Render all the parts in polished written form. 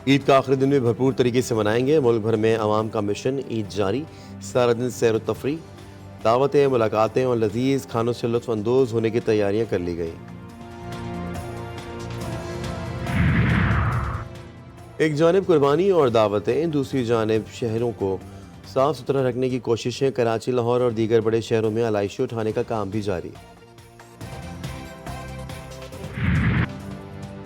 ईद का आखिरी दिन भी भरपूर तरीके से मनाएंगे। मुल्क भर में अवाम का मिशन ईद जारी। सारा दिन सैर व तफरी, दावतें, मुलाकातें और लजीज खानों से लुत्फ अंदोज होने की तैयारियां कर ली गई। एक जानिब कुर्बानी और दावतें, दूसरी जानिब शहरों को साफ सुथरा रखने की कोशिशें। कराची, लाहौर और दीगर बड़े शहरों में आलाइशी उठाने का काम भी जारी।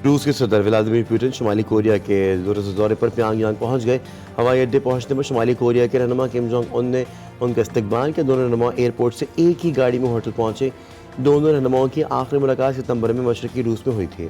रूस के सदर व्लादिमीर पुतिन शुमाली कोरिया के दौरे पर प्यांगयांग पहुंच गए। हवाई अड्डे पहुंचने पर शुमाली कोरिया के रहनुमा किम जोंग उन ने उनका इस्तकबाल किया। दोनों रहनुमा एयरपोर्ट से एक ही गाड़ी में होटल पहुंचे। दोनों रहनुमाओं की आखिरी मुलाकात सितंबर में मशरकी रूस में हुई थी।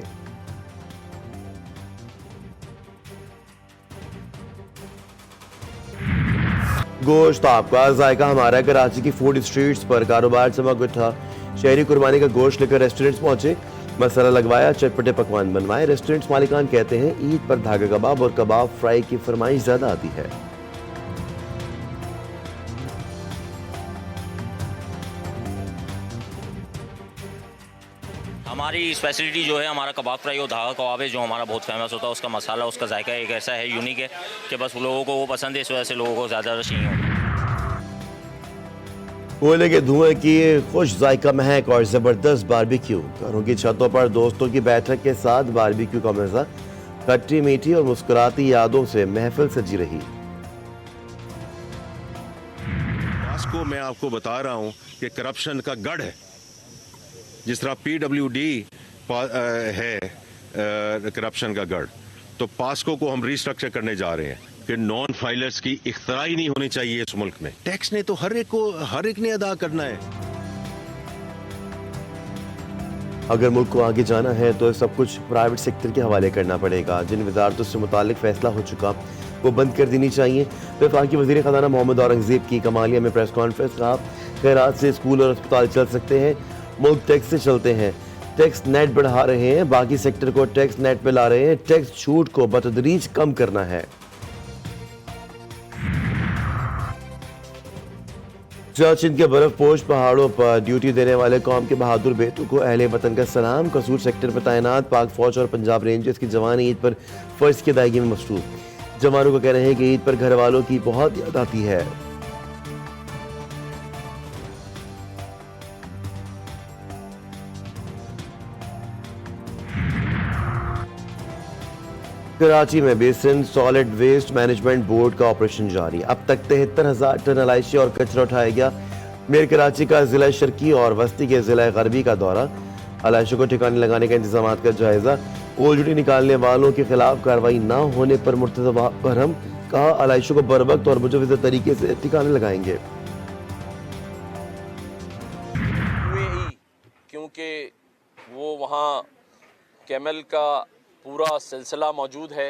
गोश्त आपका, जायका हमारा। कराची की फूड स्ट्रीट्स पर कारोबार चमक उठा। शहरी कुर्बानी का गोश्त लेकर रेस्टोरेंट्स पहुंचे, मसाला लगवाया, चटपटे पकवान बनवाए। रेस्टोरेंट्स मालिकान कहते हैं ईद पर धागा कबाब और कबाब फ्राई की फरमाइश ज्यादा आती है। हमारी स्पेशलिटी जो है हमारा कबाब फ्राई और धागा कबाब है, जो हमारा बहुत फेमस होता है। उसका मसाला, उसका जायका एक ऐसा है, यूनिक है कि बस लोगों को वो पसंद है, इस वजह से लोगों को ज़्यादा रश नहीं होता। कोयले के धुएं की खुश जायका महक और जबरदस्त बारबेक्यू। घरों की छतों पर दोस्तों की बैठक के साथ बारबेक्यू का मजा। खट्टी मीठी और मुस्कुराती यादों से महफिल सजी रही। पास्को मैं आपको बता रहा हूं कि करप्शन का गढ़ है। जिस तरह PWD है करप्शन का गढ़, तो पास्को को हम रिस्ट्रक्चर करने जा रहे हैं कि नॉन फाइलर्स की इख्तरा ही नहीं होनी चाहिए इस मुल्क में। टैक्स ने तो हर एक ने अदा करना है। अगर मुल्क को आगे जाना है तो सब कुछ प्राइवेट सेक्टर के हवाले करना पड़ेगा। जिन वजारतों से मुतालिक फैसला हो चुका वो बंद कर देनी चाहिए। वफाकी वज़ीर ख़ज़ाना मोहम्मद औरंगज़ेब की कमालिया में प्रेस कॉन्फ्रेंस। कहा खैरात से स्कूल और अस्पताल चल सकते हैं, मुल्क टैक्स से चलते हैं। टैक्स नेट बढ़ा रहे हैं, बाकी सेक्टर को टैक्स नेट पे ला रहे हैं। टैक्स छूट को बतदरीज कम करना है। सियाचिन के बर्फपोश पहाड़ों पर ड्यूटी देने वाले कौम के बहादुर बेटों को अहले वतन का सलाम। कसूर सेक्टर पर तैनात पाक फौज और पंजाब रेंजर्स के जवान ईद पर फर्ज की अदायगी में मसरूफ। जवानों का कहना है कि ईद पर घर वालों की बहुत याद आती है। कराची में basin solid waste management board का ऑपरेशन जारी। अब तक 73,000 टन अलाइशी और कचरा उठाया गया। मेयर कराची का जिला शर्की और वस्ती के जिला गरबी का दौरा। अलाइशी को ठिकाने लगाने का इंतजाम का जायजा। ओलझुटी निकालने वालों के खिलाफ कार्रवाई न होने पर मुर्तज़ा बरहम। कहा अलाइशी को बरवक्त और मुजव्वज़ तरीके से ठिकाने लगाएंगे। क्योंकि वो वहाँ कैमल का पूरा सिलसिला मौजूद है।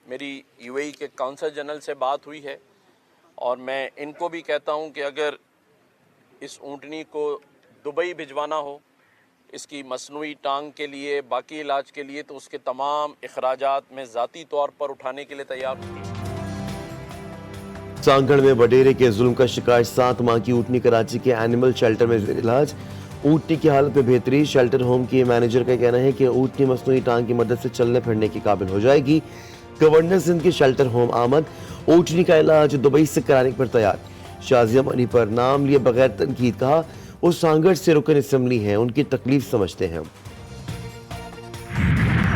मेरी UAE के काउंसल जनरल से बात हुई है और मैं इनको भी कहता हूं कि अगर इस ऊँटनी को दुबई भिजवाना हो, इसकी मसनूई टांग के लिए, बाकी इलाज के लिए, तो उसके तमाम अखराजात में ज़ाती तौर पर उठाने के लिए तैयार हूँ। सांगड़ में वडेरे के जुल्म का शिकार 7 माह की ऊँटनी कराची के एनिमल शेल्टर में इलाज। ऊँटनी की हालत में बेहतरी। शेल्टर होम के मैनेजर का कहना है कि ऊँटनी मसनूई टांग की मदद से चलने फिरने की काबिल हो जाएगी। गवर्नर सिंध के शेल्टर होम आमद। ऊँटनी का इलाज दुबई से कराने पर तैयार। शाजिया मनी पर नाम लिए बगैर तनकीद। कहा वो सांगड़ से रुकन असम्बली हैं, उनकी तकलीफ समझते हैं।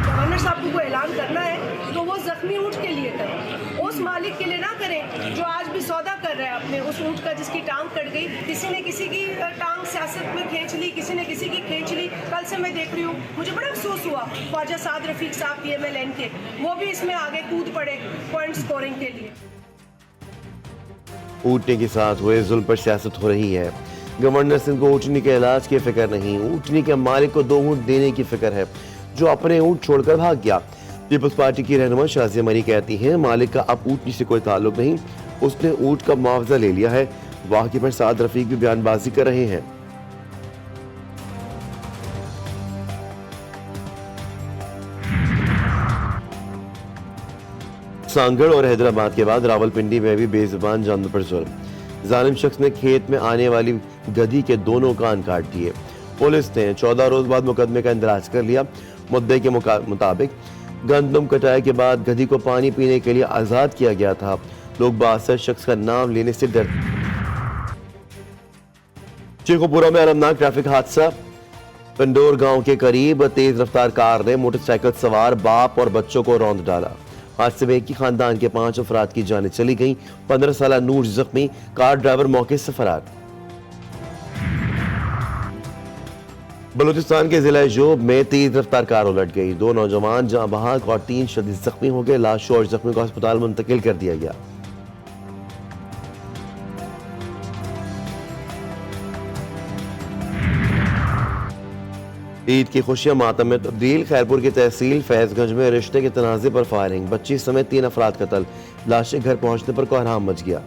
गवर्नर साहब को ऐलान करना है तो वो जख्मी ऊँट के लिए करें, उस मालिक के लिए ना करें जो आज भी सौदा कर रहा है अपने उस ऊँट का जिसकी टांग कट गई। किसी ने किसी की टांग सियासत में खींच ली, किसी ने किसी की खींच ली। कल से मैं देख रही हूँ, मुझे बड़ा अफसोस हुआ। ख्वाजा साद रफीक साहब PMLN के, वो भी इसमें आगे कूद पड़े पॉइंट स्कोरिंग के लिए। ऊँटनी के साथ हुए जुल्म पर सियासत हो रही है। गवर्नर सिंह को ऊँटनी के इलाज की फिक्र नहीं, ऊँटनी के मालिक को 2 ऊँट देने की फिक्र है जो अपने ऊँट छोड़कर भाग गया। पीपल्स पार्टी की रहनुमा शाजिया मरी कहती हैं मालिक का अब ऊँटनी से कोई ताल्लुक नहीं, उसने ऊँट का मुआवजा ले लिया है। वाकई पर साद रफीक भी बयानबाजी कर रहे हैं। सांगड़ और हैदराबाद के बाद रावलपिंडी में भी बेजुबान जानवर पर जुल्म। जालिम शख्स ने खेत में आने वाली गधी के दोनों कान काट दिए। पुलिस ने 14 रोज बाद मुकदमे का इंदराज कर लिया। मुद्दे के मुताबिक गंदम कटाई के बाद गधी को पानी पीने के लिए आजाद किया गया था। लोग बासठ शख्स का नाम लेने से डर। शेखोपुरा में अलमनाक ट्रैफिक हादसा। पंडोर गांव के करीब तेज रफ्तार कार ने मोटरसाइकिल सवार बाप और बच्चों को रौंद डाला। हादसे में एक ही खानदान के 5 अफराद की जानें चली गईं। 15 साला नूर जख्मी, कार ड्राइवर मौके से फरार। बलूचिस्तान के जिला जोब में तेज रफ्तार कार उलट गई। 2 नौजवान जहां बहक और 3 शदीद जख्मी हो गए। लाशों और जख्मी को अस्पताल मुंतकिल कर दिया गया। ईद की खुशियां मातम में तब्दील। खैरपुर की तहसील फैजगंज में रिश्ते के तनाजे पर फायरिंग। बच्ची समेत 3 अफराद कत्ल। लाशें घर पहुंचने पर कोहराम मच गया।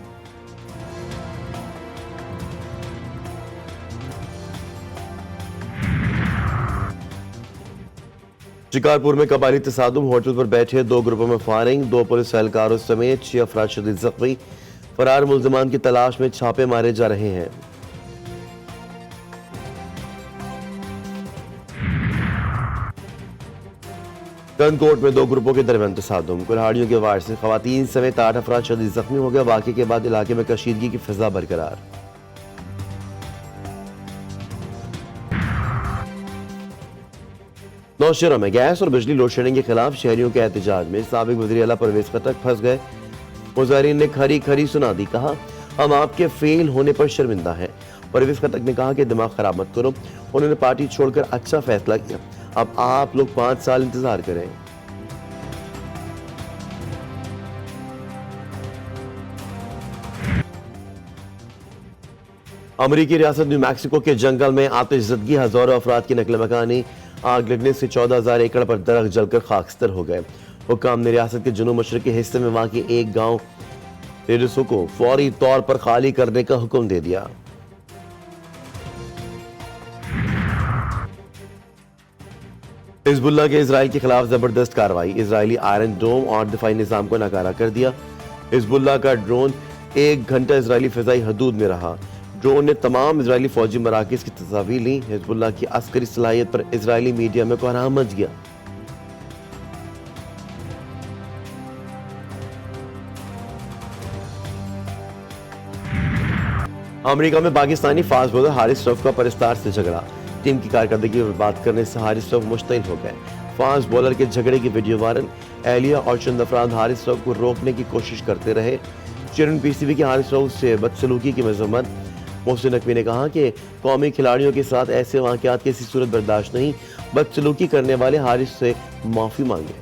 शिकारपुर में कबायली तसादुम। होटल पर बैठे 2 ग्रुपों में फायरिंग। 2 पुलिस एहलकारों समेत 6 अफराद शदीद जख्मी। फरार मुल्जिमान की तलाश में छापे मारे जा रहे हैं। कनकोट में 2 ग्रुपों के दरमियान तसादुम। कुल्हाड़ियों के वार से खवातीन समेत 8 अफराद शदीद जख्मी हो गए। वाक़े के बाद इलाके में कशीदगी की फिजा बरकरार। नौशहरा में गैस और बिजली लोड शेडिंग के खिलाफ शहरियों के एहतजाज में साबिक वज़ीर आला परवेज खटक फंस गए। मुजाहिरीन ने खरी खरी सुना दी। कहा, हम आपके फेल होने पर शर्मिंदा हैं। परवेज खटक ने कहा कि दिमाग खराब मत करो। उन्होंने पार्टी छोड़कर अच्छा फैसला किया। अब आप लोग 5 साल इंतजार करें। अमरीकी रियासत न्यू मैक्सिको के जंगल में आतिशज़दगी, हजारों अफराद की नकल मकानी। आग लगने से 14,000 एकड़ पर दरख्त जलकर खाकस्तर हो गए। हुक्काम ने रियासत के जुनूब मशरकी हिस्से में वाक़ एक गांव रेडसो को फौरी तौर पर खाली करने का हुक्म दे दिया। हिजबुल्लाह के इजराइल के खिलाफ जबरदस्त कार्रवाई। इजरायली आयरन डोम और दिफाई निजाम को नाकारा कर दिया। हिजबुल्लाह का ड्रोन 1 घंटा इजरायली फिजाई हदूद में रहा। ड्रोन ने तमाम इजरायली फौजी मराकज़ की तस्वीर ली। हिजबुल्लाह की अस्करी सलाहियत पर इजरायली मीडिया में कोहराम मच गया। अमेरिका में पाकिस्तानी फास्ट बॉलर हारिस रऊफ का परिस्तार से झगड़ा। टीम की कारकर्दगी पर बात करने से हारिस रऊफ मुश्तिल हो गए। फास्ट बॉलर के झगड़े की वीडियो वायरल। एहलिया और चंद अफराद हारिस रऊफ को रोकने की कोशिश करते रहे। चेयरमैन पीसीबी के हारिस रऊफ से बदसलूकी की मजम्मत। मोहसिन नकवी ने कहा कि कौमी खिलाड़ियों के साथ ऐसे वाक़यात किसी सूरत बर्दाश्त नहीं। बदसलूकी करने वाले हारिस से माफी मांगे।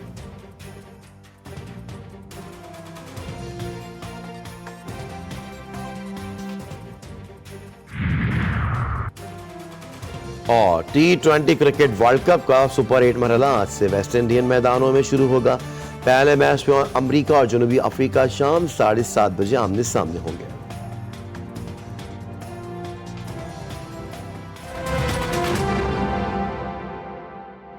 और T20 क्रिकेट वर्ल्ड कप का सुपर 8 मरहला आज से वेस्ट इंडियन मैदानों में शुरू होगा। पहले मैच में अमेरिका और जनूबी अफ्रीका शाम 7:30 बजे आमने सामने होंगे।